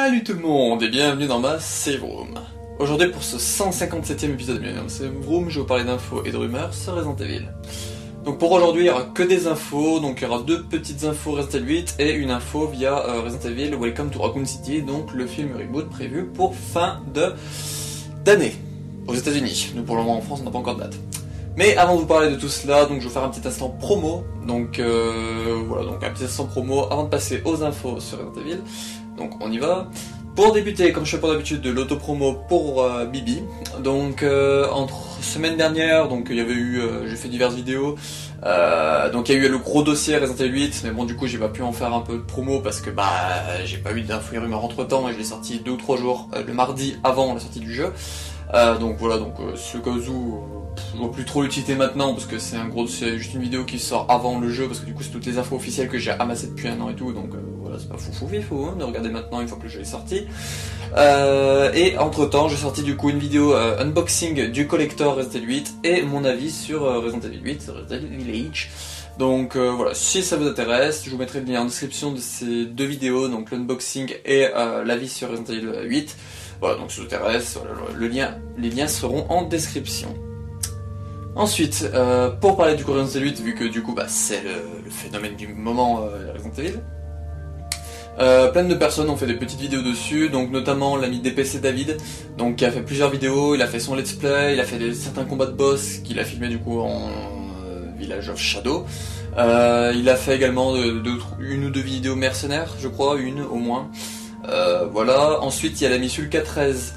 Salut tout le monde et bienvenue dans ma Save Room. Aujourd'hui pour ce 157e épisode de ma Save Room, je vais vous parler d'infos et de rumeurs sur Resident Evil. Donc pour aujourd'hui il n'y aura que des infos, donc il y aura deux petites infos Resident Evil 8 et une info via Resident Evil Welcome to Raccoon City, donc le film reboot prévu pour fin d'année aux États-Unis. Nous pour le moment en France on n'a pas encore de date. Mais avant de vous parler de tout cela, donc je vais faire un petit instant promo, donc voilà, donc un petit instant promo avant de passer aux infos sur Resident Evil. Donc on y va. Pour débuter, comme je fais pour d'habitude, de l'auto-promo pour Bibi. Donc entre semaine dernière, donc il y avait eu, j'ai fait diverses vidéos. Donc il y a eu le gros dossier Resident Evil 8, mais bon du coup j'ai pas pu en faire un peu de promo parce que j'ai pas eu d'infos et rumeurs entre temps et je l'ai sorti 2 ou 3 jours, le mardi avant la sortie du jeu. Donc voilà, donc ce cas où je vois plus trop l'utilité maintenant parce que c'est juste une vidéo qui sort avant le jeu parce que du coup c'est toutes les infos officielles que j'ai amassées depuis un an et tout, donc voilà, c'est pas fou hein, de regarder maintenant une fois que le jeu est sorti. Et entre temps j'ai sorti du coup une vidéo unboxing du collector Resident Evil 8 et mon avis sur Resident Evil 8, Resident Evil Village. Donc voilà, si ça vous intéresse, je vous mettrai le lien en description de ces deux vidéos, donc l'unboxing et l'avis sur Resident Evil 8. Voilà, donc si ça vous intéresse, voilà, les liens seront en description. Ensuite, pour parler du Resident Evil 8, vu que du coup c'est le phénomène du moment Resident Evil, plein de personnes ont fait des petites vidéos dessus, donc notamment l'ami DPC David, donc qui a fait plusieurs vidéos, il a fait son let's play, il a fait certains combats de boss qu'il a filmé du coup en Village of Shadow. Il a fait également une ou deux vidéos mercenaires, je crois, une au moins. Voilà. Ensuite il y a l'ami Sulka13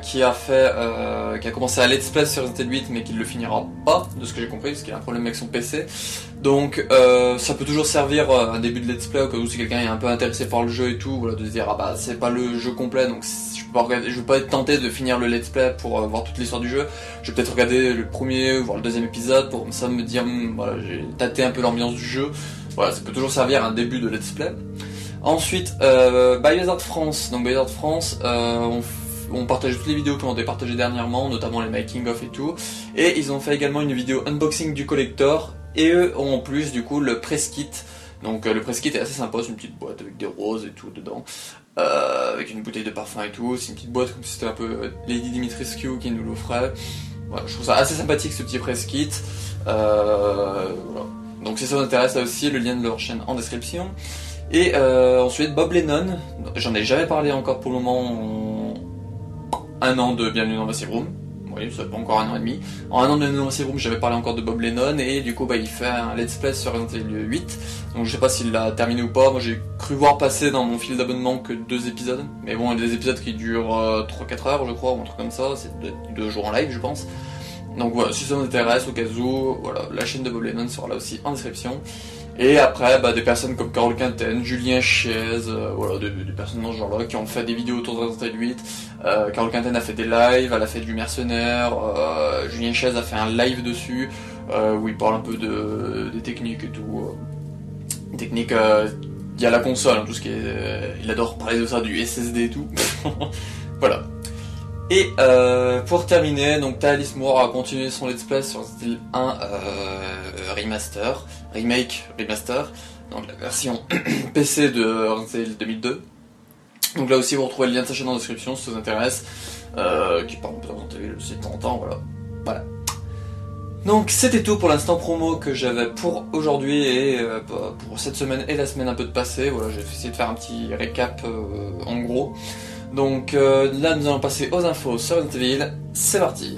qui a commencé à let's play sur Resident Evil 8 mais qui ne le finira pas de ce que j'ai compris parce qu'il a un problème avec son PC. Donc ça peut toujours servir un début de let's play au cas où si quelqu'un est un peu intéressé par le jeu et tout, voilà, de se dire c'est pas le jeu complet donc je veux pas être tenté de finir le let's play pour voir toute l'histoire du jeu. Je vais peut-être regarder le premier voire le deuxième épisode pour ça me dire voilà, j'ai tâté un peu l'ambiance du jeu. Voilà, ça peut toujours servir un début de let's play. Ensuite Biohazard France, donc Biohazard France on partage toutes les vidéos qui ont été partagées dernièrement, notamment les making of et tout, et ils ont fait également une vidéo unboxing du collector, et eux ont en plus du coup le press kit. Donc le press kit est assez sympa, c'est une petite boîte avec des roses et tout dedans, avec une bouteille de parfum et tout, c'est une petite boîte comme si c'était un peu Lady Dimitrescu qui nous l'offrait. Voilà, je trouve ça assez sympathique ce petit press kit. Voilà. Donc si ça vous intéresse, là aussi le lien de leur chaîne en description. Et ensuite Bob Lennon, j'en ai jamais parlé encore pour le moment. Un an de Bienvenue dans ma Save Room, oui, ça fait pas encore un an et demi. En un an de Bienvenue dans ma Save Room, j'avais parlé encore de Bob Lennon et du coup il fait un let's play sur Resident Evil 8. Donc je sais pas s'il l'a terminé ou pas, moi j'ai cru voir passer dans mon fil d'abonnement que 2 épisodes. Mais bon, il y a des épisodes qui durent 3-4 heures je crois, ou un truc comme ça, c'est 2 jours en live je pense. Donc voilà, si ça vous intéresse au cas où, voilà, la chaîne de Bob Lennon sera là aussi en description. Et après, des personnes comme Carole Quinten, Julien Chiez, voilà, des personnes dans ce genre-là qui ont fait des vidéos autour de Resident Evil 8. Carole Quinten a fait des lives, elle a fait du mercenaire, Julien Chiez a fait un live dessus, où il parle un peu des techniques et tout. Techniques liées à la console, hein, tout ce qui est... il adore parler de ça, du SSD et tout. Voilà. Et pour terminer, donc Thalis Moore a continué son let's play sur Resident Evil 1 remake, donc la version PC de Resident Evil 2002. Donc là aussi vous retrouvez le lien de sa chaîne en description si ça vous intéresse, qui parle un peu de Resident Evil aussi de temps en temps, voilà. Donc c'était tout pour l'instant promo que j'avais pour aujourd'hui et pour cette semaine et la semaine un peu de passé. Voilà, j'ai essayé de faire un petit récap en gros. Donc là nous allons passer aux infos sur Resident Evil, c'est parti.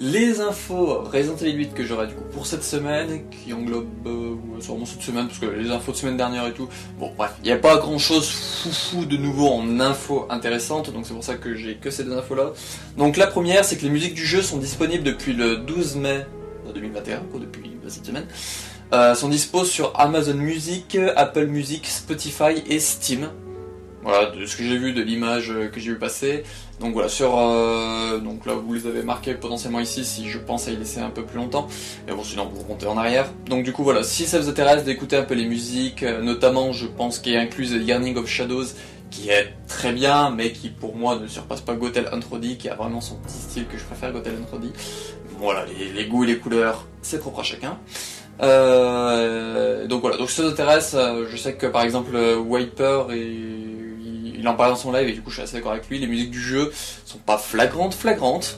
Les infos Resident Evil 8 que j'aurai du coup pour cette semaine, qui englobe sûrement cette semaine, parce que les infos de semaine dernière et tout, bon bref, il n'y a pas grand chose foufou de nouveau en infos intéressantes, donc c'est pour ça que j'ai que ces deux infos là. Donc la première, c'est que les musiques du jeu sont disponibles depuis le 12 mai 2021, depuis cette semaine, sont dispo sur Amazon Music, Apple Music, Spotify et Steam. Voilà, de ce que j'ai vu, de l'image que j'ai vu passer. Donc voilà, donc là vous les avez marqués potentiellement ici si je pense à y laisser un peu plus longtemps. Mais bon, sinon vous remontez en arrière. Donc du coup voilà, si ça vous intéresse d'écouter un peu les musiques, notamment je pense qu'il y a inclus The Yearning of Shadows, qui est très bien, mais qui pour moi ne surpasse pas Gothel Antrodi, qui a vraiment son petit style que je préfère, Gothel Antrodi. Voilà, les goûts et les couleurs, c'est propre à chacun. Donc voilà, donc si ça vous intéresse, je sais que par exemple Wiper il en parle dans son live et du coup je suis assez d'accord avec lui, les musiques du jeu sont pas flagrantes,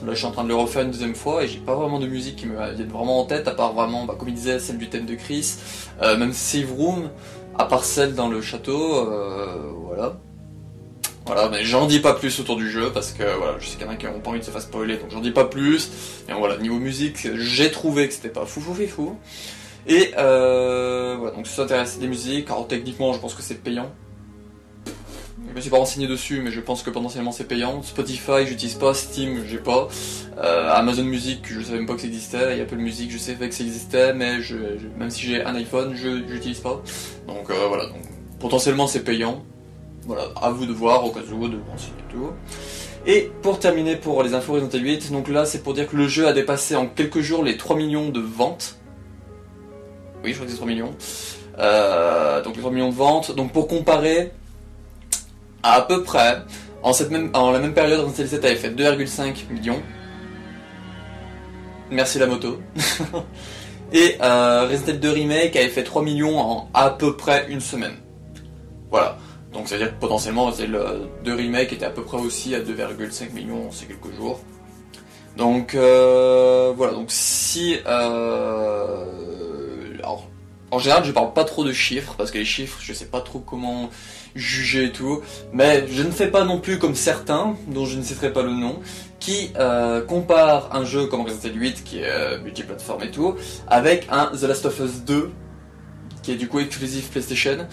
là je suis en train de le refaire une deuxième fois et j'ai pas vraiment de musique qui me viennent vraiment en tête, à part vraiment, comme il disait, celle du thème de Chris, même Save Room, à part celle dans le château, voilà, mais j'en dis pas plus autour du jeu parce que voilà, je sais qu'il y en a qui n'ont pas envie de se faire spoiler, donc j'en dis pas plus. Et voilà, niveau musique, j'ai trouvé que c'était pas fou. Et voilà, donc si ça t'intéresse des musiques, alors techniquement je pense que c'est payant. Je me suis pas renseigné dessus, mais je pense que potentiellement c'est payant. Spotify, j'utilise pas. Steam, j'ai pas. Amazon Music, je savais même pas que ça existait. Et Apple Music, je savais que ça existait, mais même si j'ai un iPhone, je l'utilise pas. Donc voilà, donc potentiellement c'est payant. Voilà, à vous de voir au cas où, de renseigner tout. Et pour terminer pour les infos Resident Evil 8, donc là c'est pour dire que le jeu a dépassé en quelques jours les 3 millions de ventes. Oui, je crois que c'est 3 millions. Donc les 3 millions de ventes. Donc pour comparer, à peu près, en la même période, Resident Evil 7 avait fait 2,5 millions. Merci la moto. Et Resident Evil 2 Remake avait fait 3 millions en à peu près une semaine. Voilà. Donc ça veut dire que potentiellement Resident Evil 2 Remake était à peu près aussi à 2,5 millions en ces quelques jours. Donc voilà, donc si... alors, en général je parle pas trop de chiffres, parce que les chiffres je sais pas trop comment juger et tout, mais je ne fais pas non plus comme certains, dont je ne citerai pas le nom, qui comparent un jeu comme Resident Evil 8, qui est multiplateforme et tout, avec un The Last of Us 2, qui est du coup exclusif PlayStation,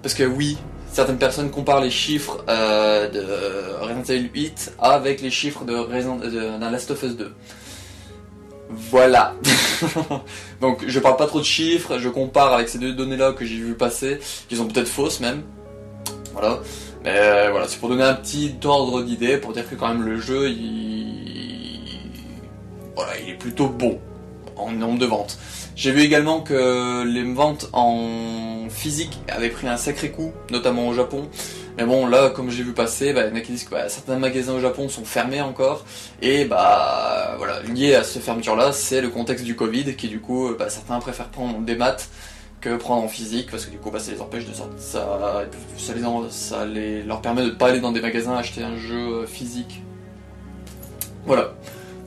parce que oui, certaines personnes comparent les chiffres de Resident Evil 8 avec les chiffres d'un Last of Us 2. Voilà. Donc je parle pas trop de chiffres, je compare avec ces deux données là que j'ai vu passer, qui sont peut-être fausses même. Voilà. Mais voilà, c'est pour donner un petit ordre d'idée, pour dire que quand même le jeu voilà, il est plutôt bon en nombre de ventes. J'ai vu également que les ventes en physique avaient pris un sacré coup, notamment au Japon. Mais bon, là, comme j'ai vu passer, il y en a qui disent que certains magasins au Japon sont fermés encore. Et voilà, lié à cette fermeture-là, c'est le contexte du Covid, qui du coup, certains préfèrent prendre des maths que prendre en physique, parce que du coup, ça les empêche de sortir. Ça leur permet de ne pas aller dans des magasins acheter un jeu physique. Voilà.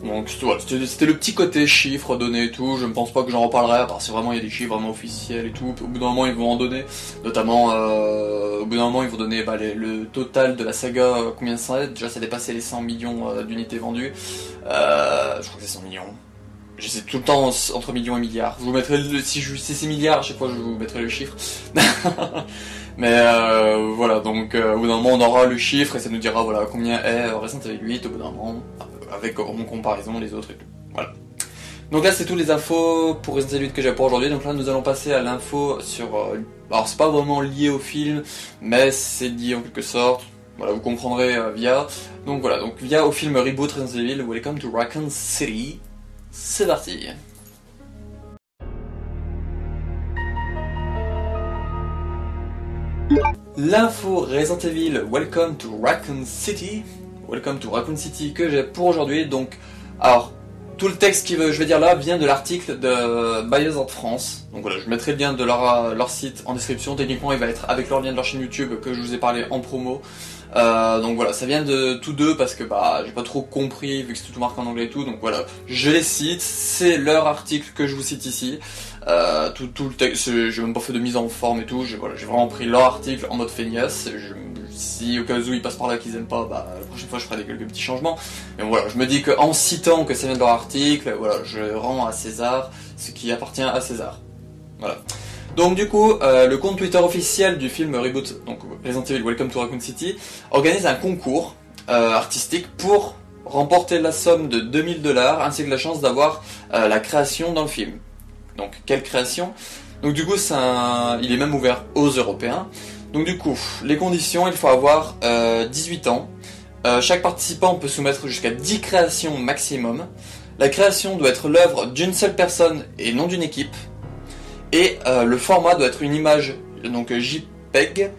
Donc voilà, c'était le petit côté chiffres, données et tout, je ne pense pas que j'en reparlerai, à part si vraiment il y a des chiffres vraiment officiels et tout, au bout d'un moment ils vont en donner, notamment au bout d'un moment ils vont donner le total de la saga, combien ça est, déjà ça dépassait les 100 millions d'unités vendues, je crois que c'est 100 millions, j'essaie tout le temps entre millions et milliards, je vous mettrai, si c'est milliards, à chaque fois je vous mettrai le chiffre, mais voilà, donc au bout d'un moment on aura le chiffre et ça nous dira voilà combien est Resident Evil 8 au bout d'un moment, avec en comparaison les autres et tout. Voilà. Donc là c'est toutes les infos pour Resident Evil 8 que j'ai pour aujourd'hui. Donc là nous allons passer à l'info sur... alors c'est pas vraiment lié au film, mais c'est lié en quelque sorte. Voilà, vous comprendrez via... Donc voilà, donc via au film Reboot Resident Evil, Welcome to Raccoon City. C'est parti. L'info Resident Evil Welcome to Raccoon City. Welcome to Raccoon City que j'ai pour aujourd'hui. Donc, alors, tout le texte que je vais dire là vient de l'article de Biohazard France. Donc voilà, je mettrai le lien de leur site en description. Techniquement, il va être avec leur lien de leur chaîne YouTube que je vous ai parlé en promo. Donc voilà, ça vient de tous deux parce que j'ai pas trop compris vu que c'est tout marqué en anglais et tout. Donc voilà, je les cite, c'est leur article que je vous cite ici. Tout le texte, j'ai même pas fait de mise en forme et tout. J'ai vraiment pris leur article en mode feignasse. si au cas où ils passent par là qu'ils aiment pas, bah la prochaine fois je ferai quelques petits changements. Mais bon, voilà, je me dis qu'en citant que ça vient de leur article, voilà, je rends à César ce qui appartient à César. Voilà. Donc du coup, le compte Twitter officiel du film Reboot, donc Resident Evil Welcome to Raccoon City, organise un concours artistique pour remporter la somme de 2000 $ ainsi que la chance d'avoir la création dans le film. Donc quelle création? Donc du coup il est même ouvert aux Européens. Donc du coup, les conditions, il faut avoir 18 ans. Chaque participant peut soumettre jusqu'à 10 créations maximum. La création doit être l'œuvre d'une seule personne et non d'une équipe. Et le format doit être une image, donc JPEG,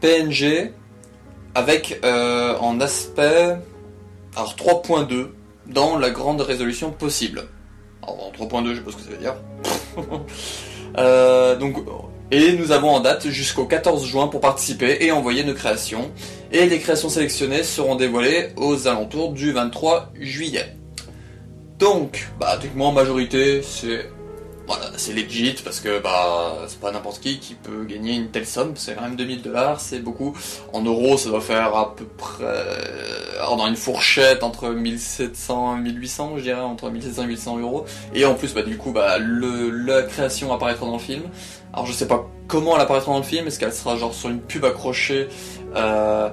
PNG, avec en aspect 3.2 dans la grande résolution possible. Alors 3.2, je sais pas ce que ça veut dire. Et nous avons en date jusqu'au 14 juin pour participer et envoyer nos créations. Et les créations sélectionnées seront dévoilées aux alentours du 23 juillet. Donc, techniquement en majorité, c'est legit parce que c'est pas n'importe qui peut gagner une telle somme, c'est quand même 2000 $, c'est beaucoup. En euros, ça doit faire à peu près, dans une fourchette entre 1700 et 1800, je dirais, entre 1700 et 1800 €. Et en plus, du coup, la création apparaîtra dans le film. Alors je sais pas comment elle apparaîtra dans le film, est-ce qu'elle sera genre sur une pub accrochée, ça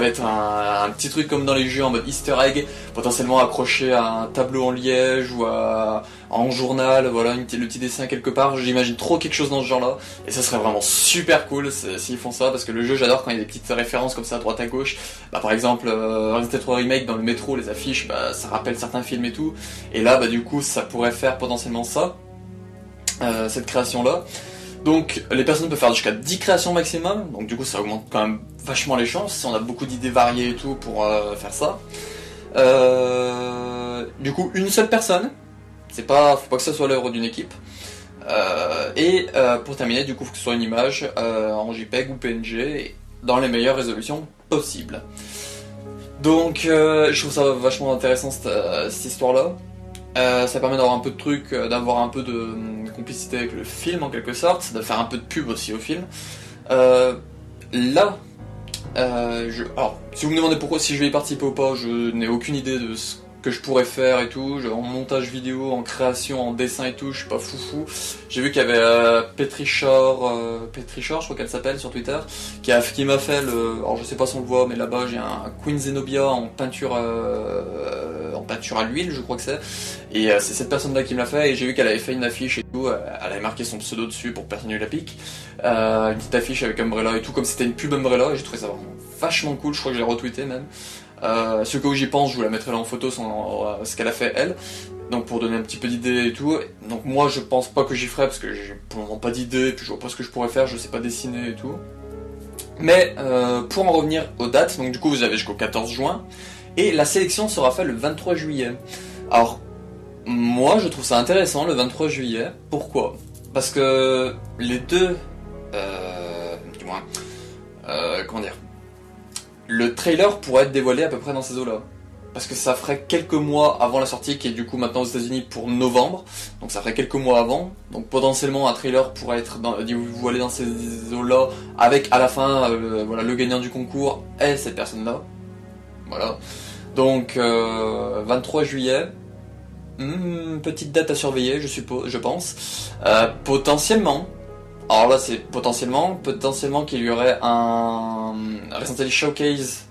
va être un petit truc comme dans les jeux en mode easter egg, potentiellement accroché à un tableau en liège ou en journal, voilà, le petit dessin quelque part. J'imagine trop quelque chose dans ce genre-là, et ça serait vraiment super cool s'ils font ça, parce que le jeu, j'adore quand il y a des petites références comme ça à droite à gauche. Par exemple, Resident Evil 3 Remake, dans le métro, les affiches, ça rappelle certains films et tout, et là, du coup, ça pourrait faire potentiellement ça, cette création-là. Donc les personnes peuvent faire jusqu'à 10 créations maximum, donc du coup ça augmente quand même vachement les chances, si on a beaucoup d'idées variées et tout pour faire ça. Du coup une seule personne, faut pas que ça soit l'œuvre d'une équipe. Et pour terminer, du coup faut que ce soit une image en JPEG ou PNG, dans les meilleures résolutions possibles. Donc je trouve ça vachement intéressant cette histoire-là. Ça permet d'avoir un peu de trucs, d'avoir un peu de complicité avec le film en quelque sorte, de faire un peu de pub aussi au film. Alors, si vous me demandez pourquoi, si je vais y participer ou pas, je n'ai aucune idée de ce que je pourrais faire et tout. En montage vidéo, en création, en dessin et tout, je suis pas foufou. J'ai vu qu'il y avait Petrichor, je crois qu'elle s'appelle sur Twitter, qui m'a fait alors je sais pas si on le voit, mais là-bas j'ai un Queen Zenobia en peinture à l'huile, je crois que c'est. Et c'est cette personne-là qui me l'a fait, et j'ai vu qu'elle avait fait une affiche et tout, elle avait marqué son pseudo dessus pour que personne ne la pique. Une petite affiche avec Umbrella et tout, comme c'était une pub Umbrella, et j'ai trouvé ça vraiment vachement cool, je crois que je l'ai retweeté même. Ce que j'y pense, je vous la mettrai là en photo, ce qu'elle a fait elle, donc pour donner un petit peu d'idées et tout. Donc moi je pense pas que j'y ferai, parce que j'ai pour le moment pas d'idées, puis je vois pas ce que je pourrais faire, je sais pas dessiner et tout. Mais pour en revenir aux dates, donc du coup vous avez jusqu'au 14 juin, et la sélection sera faite le 23 juillet. Alors, moi je trouve ça intéressant le 23 juillet, pourquoi? Parce que les deux... comment dire, le trailer pourrait être dévoilé à peu près dans ces eaux-là. Parce que ça ferait quelques mois avant la sortie, qui est du coup maintenant aux États-Unis pour novembre. Donc ça ferait quelques mois avant. Donc potentiellement un trailer pourrait être dévoilé dans ces eaux-là, avec à la fin le gagnant du concours est cette personne-là. Voilà. Donc 23 juillet. Petite date à surveiller, je pense. Potentiellement. Alors là, c'est potentiellement qu'il y aurait un Resident Evil Showcase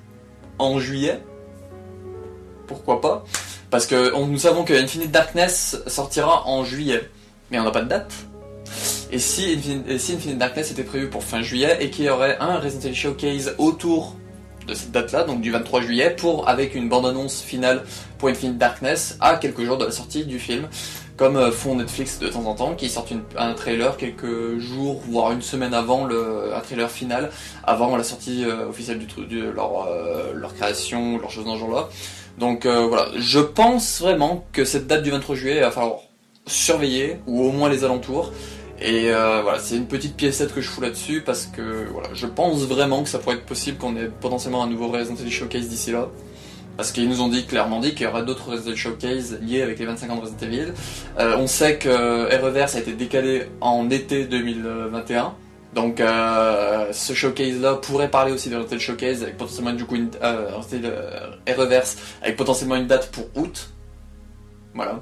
en juillet. Pourquoi pas? Parce que nous savons que Infinite Darkness sortira en juillet, mais on n'a pas de date. Et si Infinite Darkness était prévu pour fin juillet, et qu'il y aurait un Resident Evil Showcase autour de cette date-là, donc du 23 juillet, avec une bande-annonce finale pour Infinite Darkness à quelques jours de la sortie du film, comme font Netflix de temps en temps, qui sortent un trailer quelques jours, voire une semaine avant, un trailer final, avant la sortie officielle de leur création, leur chose dans ce genre-là. Donc voilà, je pense vraiment que cette date du 23 juillet, il va falloir surveiller, ou au moins les alentours. Et voilà, c'est une petite piécette que je fous là-dessus, parce que voilà, je pense vraiment que ça pourrait être possible qu'on ait potentiellement un nouveau Resident Evil Showcase d'ici là. Parce qu'ils nous ont clairement dit qu'il y aurait d'autres Resident Evil Showcase liés avec les 25 ans de Resident Evil. On sait que Reverse a été décalé en été 2021. Donc ce showcase là pourrait parler aussi de Reversal Showcase avec potentiellement du coup Reverse avec potentiellement une date pour août. Voilà.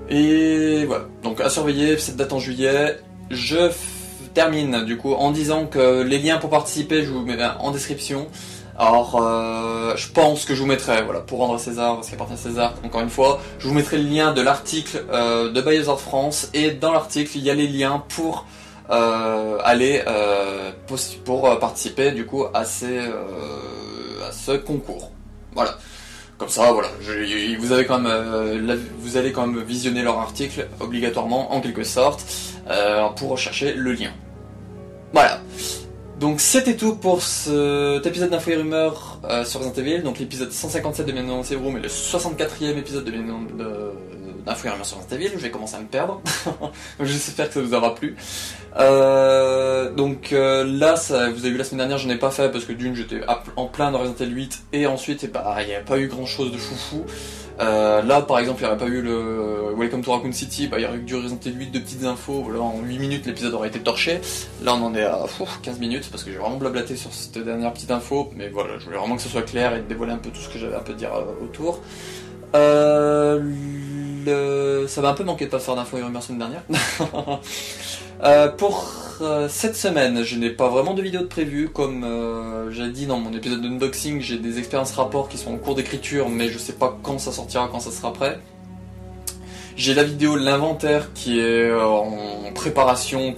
Et voilà, donc à surveiller cette date en juillet. Je termine du coup en disant que les liens pour participer je vous mets en description. Alors je pense que je vous mettrai, voilà, pour rendre à César ce qui appartient à César, encore une fois, je vous mettrai le lien de l'article de Biohazard France, et dans l'article il y a les liens pour aller pour participer du coup à ce concours. Voilà. Comme ça, voilà, vous avez quand même, vous allez quand même visionner leur article obligatoirement, en quelque sorte, pour rechercher le lien. Voilà. Donc c'était tout pour cet épisode d'Info et Rumeurs sur Resident Evil, donc l'épisode 157 de Bienvenue dans Save Room et le 64e épisode d'Info et Rumeurs sur Resident Evil. Je vais commencer à me perdre, j'espère que ça vous aura plu. Donc là, vous avez vu la semaine dernière, j'en ai pas fait parce que d'une j'étais en plein dans Resident Evil 8 et ensuite il n'y a pas eu grand chose de foufou. Là par exemple il n'y aurait pas eu le Welcome to Raccoon City, il y aurait eu du Resident Evil 8 de petites infos, voilà, en 8 minutes l'épisode aurait été torché. Là on en est à 15 minutes parce que j'ai vraiment blablaté sur cette dernière petite info, mais voilà, je voulais vraiment que ce soit clair et dévoiler un peu tout ce que j'avais à dire autour. Ça m'a un peu manqué de pas faire d'infos et rumeurs la semaine dernière. Pour cette semaine, je n'ai pas vraiment de vidéo de prévu, comme j'ai dit dans mon épisode d'unboxing, j'ai des expériences rapports qui sont en cours d'écriture, mais je sais pas quand ça sortira, quand ça sera prêt. J'ai la vidéo de l'inventaire qui est en préparation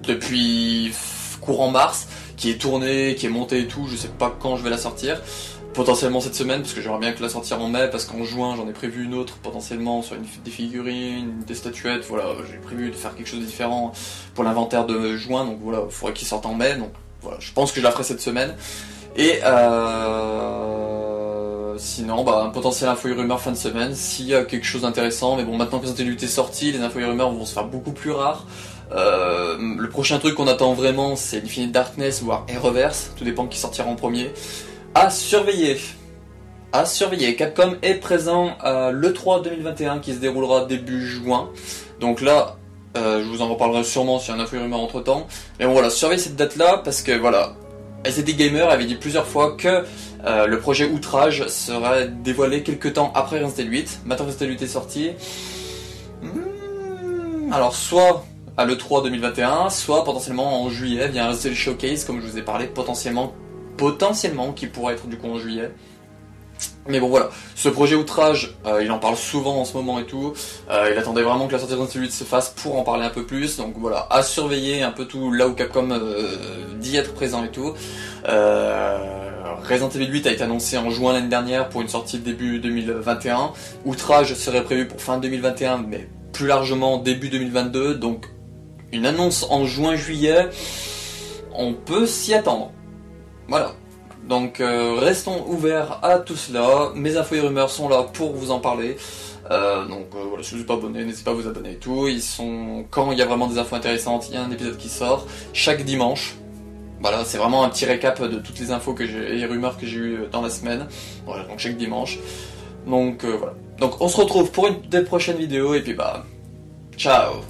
depuis courant mars, qui est tournée, qui est montée et tout, je sais pas quand je vais la sortir. Potentiellement cette semaine, parce que j'aimerais bien que la sortir en mai, parce qu'en juin j'en ai prévu une autre, potentiellement sur des figurines, des statuettes, voilà, j'ai prévu de faire quelque chose de différent pour l'inventaire de juin, donc voilà, il faudrait qu'il sorte en mai, donc voilà, je pense que je la ferai cette semaine. Et sinon, un potentiel info et rumeur fin de semaine, s'il y a quelque chose d'intéressant, mais bon, maintenant que Resident Evil est sorti, les infos et rumeurs vont se faire beaucoup plus rares. Le prochain truc qu'on attend vraiment, c'est Infinite Darkness, voire Reverse, tout dépend qui sortira en premier. À surveiller. À surveiller. Capcom est présent à l'E3 2021 qui se déroulera début juin. Donc là, je vous en reparlerai sûrement sur un info et rumeur entre temps. Mais bon voilà, surveillez cette date là parce que voilà, SDD Gamer avait dit plusieurs fois que le projet Outrage serait dévoilé quelques temps après Resident Evil 8. Maintenant Resident Evil 8 est sorti. Alors soit à l'E3 2021, soit potentiellement en juillet via un Resident Evil Showcase comme je vous ai parlé, potentiellement qui pourrait être du coup en juillet. Mais bon voilà, ce projet Outrage, il en parle souvent en ce moment et tout, il attendait vraiment que la sortie de Resident Evil 8 se fasse pour en parler un peu plus, donc voilà, à surveiller un peu tout là où Capcom dit être présent et tout. Resident Evil 8 a été annoncé en juin l'année dernière pour une sortie début 2021, Outrage serait prévu pour fin 2021 mais plus largement début 2022, donc une annonce en juin-juillet, on peut s'y attendre. Voilà, donc restons ouverts à tout cela, mes infos et rumeurs sont là pour vous en parler, donc voilà, si vous n'êtes pas abonné, n'hésitez pas à vous abonner et tout, quand il y a vraiment des infos intéressantes, il y a un épisode qui sort, chaque dimanche, voilà, c'est vraiment un petit récap de toutes les infos et rumeurs que j'ai eues dans la semaine, voilà, donc chaque dimanche, donc voilà, donc on se retrouve pour une des prochaines vidéos, et puis ciao.